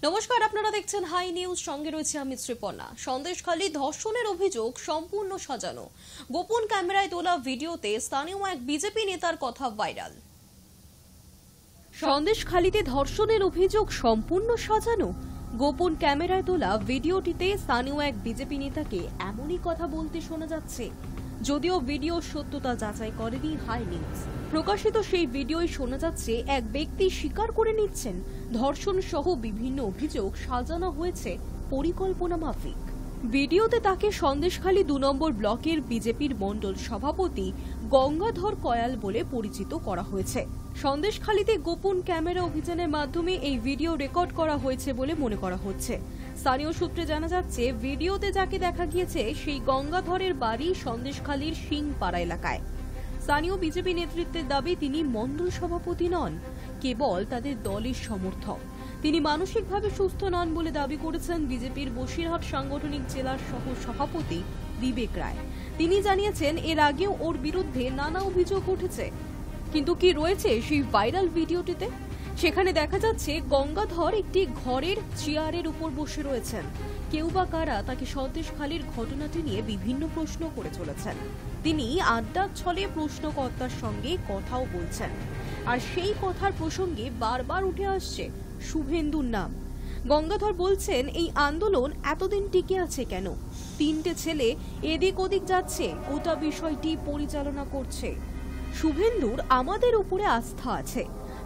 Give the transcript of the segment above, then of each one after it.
নমস্কার, আপনারা দেখছেন হাই নিউজ, সঙ্গে রয়েছে আমি শ্রীপর্ণা। সন্দেশখালী ধর্ষণের অভিযোগ সম্পূর্ণ সাজানো। গোপন ক্যামেরায় তোলা ভিডিওতে স্থানীয় এক বিজেপি নেতার কথা ভাইরাল। সন্দেশখালীতে ধর্ষণের অভিযোগ সম্পূর্ণ সাজানো। গোপন ক্যামেরায় তোলা ভিডিওটিতে স্থানীয় এক বিজেপি নেতাকে এমনই কথা বলতে শোনা যাচ্ছে। যদিও ভিডিওর সত্যতা যাচাই করেনি হাই নিউজ। প্রকাশিত সেই ভিডিওয় শোনা যাচ্ছে এক ব্যক্তি স্বীকার করে নিচ্ছেন ধর্ষণ সহ বিভিন্ন অভিযোগ সাজানো হয়েছে পরিকল্পনা মাফিক। ভিডিওতে তাকে সন্দেশখালী ২ নম্বর ব্লকের বিজেপির মণ্ডল সভাপতি গঙ্গাধর কয়াল বলে পরিচিত করা হয়েছে। সন্দেশখালীতে গোপন ক্যামেরা অভিযানের মাধ্যমে এই ভিডিও রেকর্ড করা হয়েছে বলে মনে করা হচ্ছে। স্থানীয় সূত্রে জানা যাচ্ছে, ভিডিওতে যাকে দেখা গিয়েছে সেই গঙ্গাধরের বাড়ি সন্দেশখালীর সিংপাড়া এলাকায়। স্থানীয় বিজেপি নেতৃত্বের দাবি তিনি মণ্ডল সভাপতি নন, কেবল তাদের দলের সমর্থক। তিনি মানসিকভাবে সুস্থ নন বলে দাবি করেছেন বিজেপির বসিরহাট সাংগঠনিক জেলার সহ সভাপতি বিবেক রায়। তিনি জানিয়েছেন এর আগেও ওর বিরুদ্ধে নানা অভিযোগ উঠেছে। কিন্তু কি রয়েছে সেই ভাইরাল ভিডিওটিতে? সেখানে দেখা যাচ্ছে গঙ্গাধর একটি ঘরের চেয়ারের উপর বসে রয়েছেন। কেউ বা কারা তাকে সন্দেশখালীর ঘটনাটি নিয়ে বিভিন্ন প্রশ্ন করে চলেছেন। তিনি আড্ডার ছলে প্রশ্নকর্তার সঙ্গে কথাও বলছেন, আর সেই কথার প্রসঙ্গে বারবার উঠে আসছে শুভেন্দুর নাম। গঙ্গাধর বলছেন, এই আন্দোলন এতদিন টিকে আছে কেন? 3টে ছেলে এদিক ওদিক যাচ্ছে, গোটা বিষয়টি পরিচালনা করছে। শুভেন্দুর আমাদের উপরে আস্থা আছে।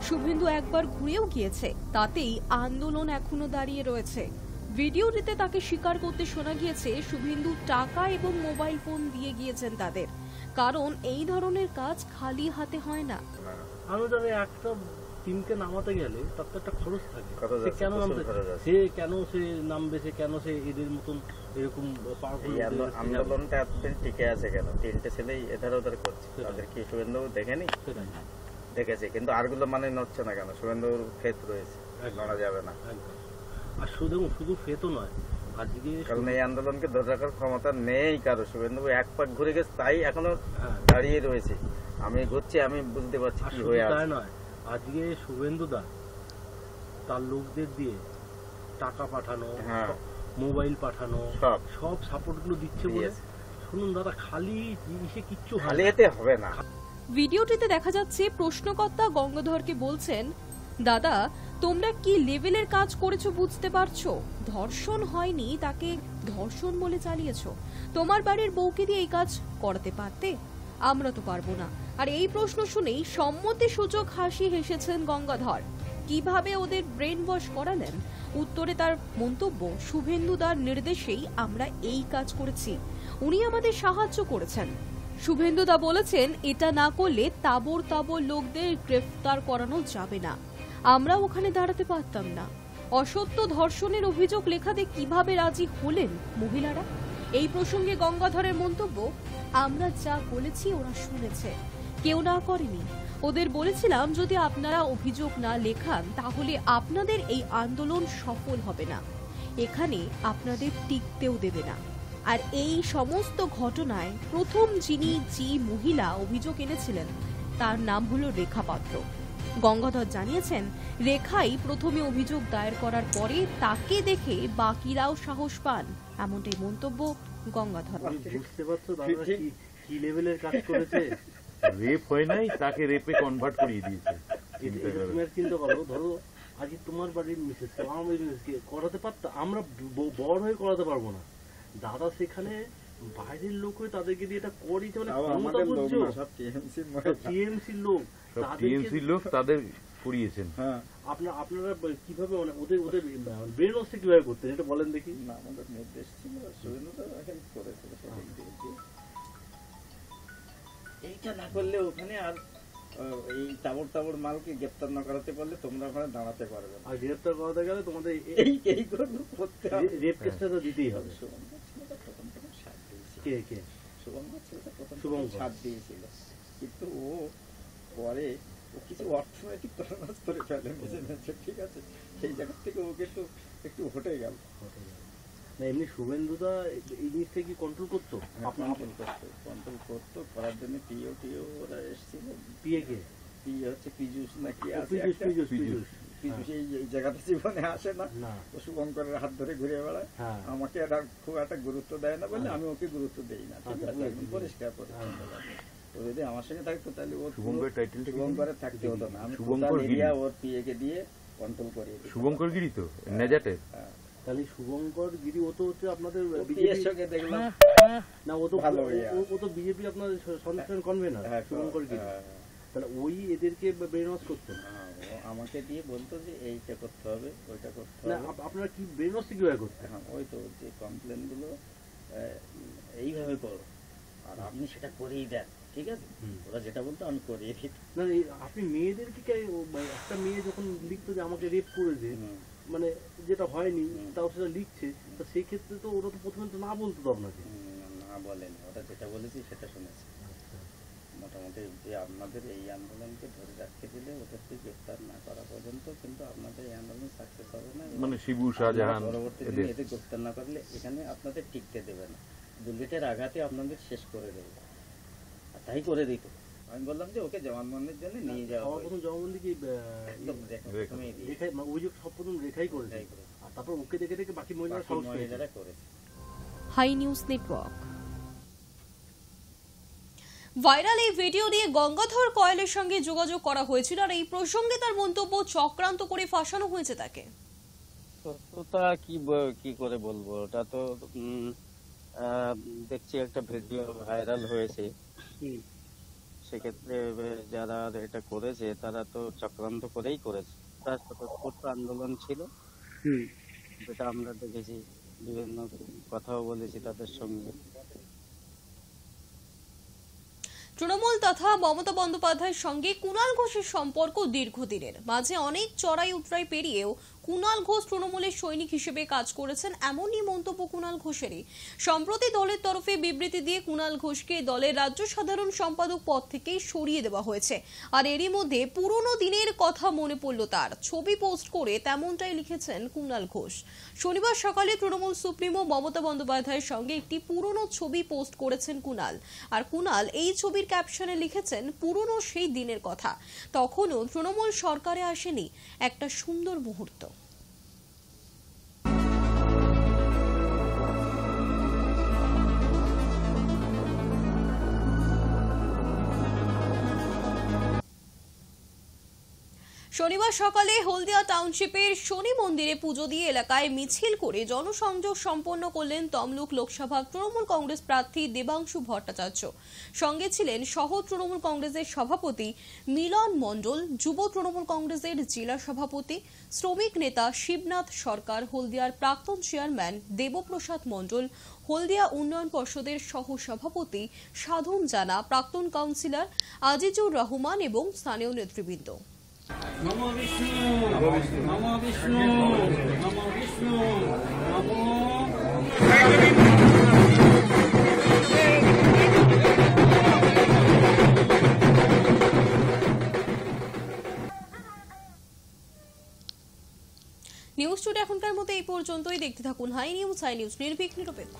শুভেন্দু একবার ঘুরেও গিয়েছে, তাতেই আন্দোলন এখনো দাঁড়িয়ে রয়েছে। ভিডিওটিতে তাকে স্বীকার করতে শোনা গিয়েছে শুভেন্দু টাকা এবং মোবাইল ফোন দিয়ে গিয়েছেন তাদের, কারণ এই ধরনের কাজ খালি হাতে হয় না। আনুদানে একটা টিমকে নামাতে গেলে তার তো একটা খরচ থাকে। সে কেন নামবে, সে নামবে, সে কেন সে এদের মতন এরকম আন্দোলনটা এতদিন টিকে আছে কেন? 3টে ছেলেই এধার ওধার করছে, তাদের কি শুভেন্দু দেখেনি? দেখেছে, কিন্তু আরগুলো মানে নড়ছে না কেন? শুভেন্দুর ফেত রয়েছে, নড়া যাবে না। আর শুধু ফেতও নয়, আজকে কারণ এই আন্দোলনকে ধরে রাখার ক্ষমতা নেই কারো। শুভেন্দু এক পাক ঘুরে গেছে, তাই এখনো দাঁড়িয়ে রয়েছে। আমি ঘুরছি, আমি বুঝতে পারছি কি হয়ে আছে। তাই নয়, আজকে শুভেন্দু দা তার লোকদের দিয়ে টাকা পাঠানো, মোবাইল পাঠানো, সব সাপোর্ট গুলো দিচ্ছে বলে শুনুন দাদা, খালি জিনিসে কিচ্ছু খালি এতে হবে না। ভিডিওটিতে দেখা যাচ্ছে প্রশ্নকর্তা গঙ্গাধরকে বলছেন, দাদা তোমরা কি লেভেলের কাজ করেছো বুঝতে পারছো? ধর্ষণ হয়নি, তাকে ধর্ষণ বলে চালিয়েছো। তোমার বাড়ির বউকে দিয়ে এই কাজ করাতে পারতে? আমরা তো পারবো না। আর এই প্রশ্ন শুনেই সম্মতি সূচক হাসি হেসেছেন গঙ্গাধর। কিভাবে ওদের ব্রেন ওয়াশ করালেন? উত্তরে তার মন্তব্য, শুভেন্দুদার নির্দেশেই আমরা এই কাজ করেছি, উনি আমাদের সাহায্য করেছেন। শুভেন্দুদা বলেছেন, এটা না করলে তাবর তাবর লোকদের গ্রেফতার করানো যাবে না, আমরা ওখানে দাঁড়াতে পারতাম না। অসত্য ধর্ষণের অভিযোগ লেখাতে কিভাবে রাজি হলেন মহিলারা? এই প্রসঙ্গে গঙ্গাধরের মন্তব্য, আমরা যা বলেছি ওরা শুনেছে, কেউ না করেনি। ওদের বলেছিলাম যদি আপনারা অভিযোগ না লেখান তাহলে আপনাদের এই আন্দোলন সফল হবে না, এখানে আপনাদের টিকতেও দেবে না। আর এই সমস্ত ঘটনায় প্রথম যে মহিলা অভিযোগ এনেছিলেন তার নাম হলো রেখা পাত্র। গঙ্গাধর জানিয়েছেন, রেখাই প্রথমে অভিযোগ দায়ের করার পরে তাকে দেখে বাকিরাও সাহস পান, এমনটাই মন্তব্য গঙ্গাধর। বুঝতে পারছো দাদা কি লেভেলের কাজ করেছে? রেপ হয় নাই, তাকে রেপে কনভার্ট করিয়ে দিয়েছে। চিন্তা করো, ধরো আজকে তোমার বাড়ির মিসেসকে, আমার বাড়ির মিসেসকে করাতে পারতো, আমরা বড় হয়ে করাতে পারবো না। দাদা সেখানে বাইরের লোক হয়ে তাদেরকে দিয়ে এটা করিয়েছে, মানে টিএমসির লোক তাদের করিয়েছেন। আপনারা কিভাবে, মানে ওদের ব্রেন ওয়াশটা কিভাবে করতেন এটা বলেন দেখি। না, আমাদের নির্দেশ ছিল, হেল্প করেছিল। এইটা না করলে ওখানে আর এই তাবর মালকে গ্রেপ্তার না করাতে পারলে তোমরা ওখানে দাঁড়াতে পারবে না। আর গ্রেপ্তার করাতে গেলে তোমাদের এই করতে হবে, রেপ কেসটা তো দিতেই হবে। শুভম সাথ দিয়েছিল, কিন্তু ও পরে কিছু অর্থনৈতিক তরনাস করে ফেলে, ঠিক আছে, সেই জায়গা থেকে ওকে একটু হটে গেল। না, এমনি শুভেন্দুদা এই জিনিসটা কি কন্ট্রোল করতো? কন্ট্রোল করতো, করার জন্য পিও ওরা এসেছিল। পিএ কে? পিএ হচ্ছে পীযুষ নাকি, এই জায়গাতে জীবনে আসে না, ও শুভঙ্করের হাত ধরে ঘুরে বেড়ায়, আমাকে এটা খুব একটা গুরুত্ব দেয় না বলে আমি ওকে গুরুত্ব দেই না, ঠিক আছে, একদম পরিষ্কার পরিচ্ছন্ন লাগে। ও যদি আমার সঙ্গে থাকতো তাহলে ও শুভঙ্করের থাকতে হতো না, আমি টোটাল এরিয়া ওর পিএকে দিয়ে কন্ট্রোল করিয়ে দিই। শুভঙ্কর গিরি তো নেজাটে, তাহলে শুভঙ্কর গিরি ও তো হচ্ছে আপনাদের বিজেপির সঙ্গে দেখলাম না, ও তো ভালো, ও তো বিজেপি আপনাদের সংগঠন কনভেনার শুভঙ্কর গিরি, তাহলে ওই এদেরকে ব্রেন ওয়াশ করতো না, আমাকে দিয়ে বলতো যে এইটা করতে হবে ওইটা করতে না, হবে। আপনারা কি ব্রেন ওয়াশ কিভাবে করতেন? হ্যাঁ, ওই তো যে কমপ্লেন গুলো এইভাবে করো আর আপনি সেটা করেই দেন, ঠিক আছে, ওরা যেটা বলতো আমি করিয়ে দিই। না আপনি মেয়েদেরকে একটা মেয়ে যখন লিখতো যে আমাকে রেপ করেছে, মানে যেটা হয়নি তাও সেটা লিখছে, তো সেই ক্ষেত্রে তো ওরা তো প্রথমে তো না বলতো তো আপনাকে। না বলেনি, ওরা যেটা বলেছি সেটা শুনেছি। মোটামুটি যে আপনাদের এই আন্দোলনকে ধরে রাখতে দিলে ওদেরকে গ্রেফতার না করা পর্যন্ত কিন্তু আপনাদের এই আন্দোলন সাকসেস হবে না, মানে শিবু শাহজাহান পরবর্তী দিনে এদের গ্রেফতার না করলে এখানে আপনাদের টিকতে দেবে না, বুলেটের আঘাতে আপনাদের শেষ করে দেবে, আর তাই করে দিত। আমি বললাম যে ওকে জবানবন্দির জন্য নিয়ে যাওয়া আমার প্রথম জবানবন্দি কি অভিযোগ সব প্রথম রেখাই করে, আর তারপর ওকে দেখে দেখে বাকি মহিলারা করেছে। Hi news network. ভাইরাল এই ভিডিও নিয়ে গঙ্গাধর কয়েলের সঙ্গে যোগাযোগ করা হয়েছিল, আর এই প্রসঙ্গে তার মন্তব্য চক্রান্ত করে ফাঁসানো হয়েছে তাকে। সত্যতা কি করে বলবো, ওটা তো দেখছি একটা ভিডিও ভাইরাল হয়েছে, সেক্ষেত্রে যারা এটা করেছে তারা তো চক্রান্ত করেই করেছে। তার স্বতঃস্ফূর্ত আন্দোলন ছিল, যেটা আমরা দেখেছি, বিভিন্ন কথাও বলেছি তাদের সঙ্গে। তৃণমূল তথা মমতা বন্দ্যোপাধ্যায়ের সঙ্গে কুণাল ঘোষের সম্পর্ক দীর্ঘদিনের, মাঝে অনেক চড়াই উতরাই পেরিয়েও কুণাল ঘোষ তৃণমূলের সৈনিক হিসেবে কাজ করেছেন, এমনই মন্তব্য কুণাল ঘোষেরই। সম্প্রতি দলের তরফে বিবৃতি দিয়ে কুণাল ঘোষকে দলের রাজ্য সাধারণ সম্পাদক পদ থেকে সরিয়ে দেওয়া হয়েছে, আর এরই মধ্যে পুরনো দিনের কথা মনে পড়ল তার। ছবি পোস্ট করে তেমনটাই লিখেছেন কুণাল ঘোষ। শনিবার সকালে তৃণমূল সুপ্রিমো মমতা বন্দ্যোপাধ্যায়ের সঙ্গে একটি পুরনো ছবি পোস্ট করেছেন কুণাল, আর কুণাল এই ছবির ক্যাপশনে লিখেছেন পুরনো সেই দিনের কথা, তখনও তৃণমূল সরকারে আসেনি, একটা সুন্দর মুহূর্ত। শনিবার সকালে হলদিয়া টাউনশিপের শনি মন্দিরে পুজো দিয়ে এলাকায় মিছিল করে জনসংযোগ সম্পন্ন করলেন তমলুক লোকসভা তৃণমূল কংগ্রেস প্রার্থী দেবাংশু ভট্টাচার্য। সঙ্গে ছিলেন সহ তৃণমূল কংগ্রেসের সভাপতি মিলন মণ্ডল, যুব তৃণমূল কংগ্রেসের জেলা সভাপতি, শ্রমিক নেতা শিবনাথ সরকার, হলদিয়ার প্রাক্তন চেয়ারম্যান দেবপ্রসাদ মণ্ডল, হলদিয়া উন্নয়ন পর্ষদের সহ সভাপতি সাধন জানা, প্রাক্তন কাউন্সিলর আজিজুর রহমান এবং স্থানীয় নেতৃবৃন্দ। নমো বিষ্ণু নমো বিষ্ণু নমো বিষ্ণু নমো। নিউজ টুডে এখনকার মতো এই পর্যন্তই। দেখতে থাকুন হাই নিউজ, নির্ভীক নিরপেক্ষ।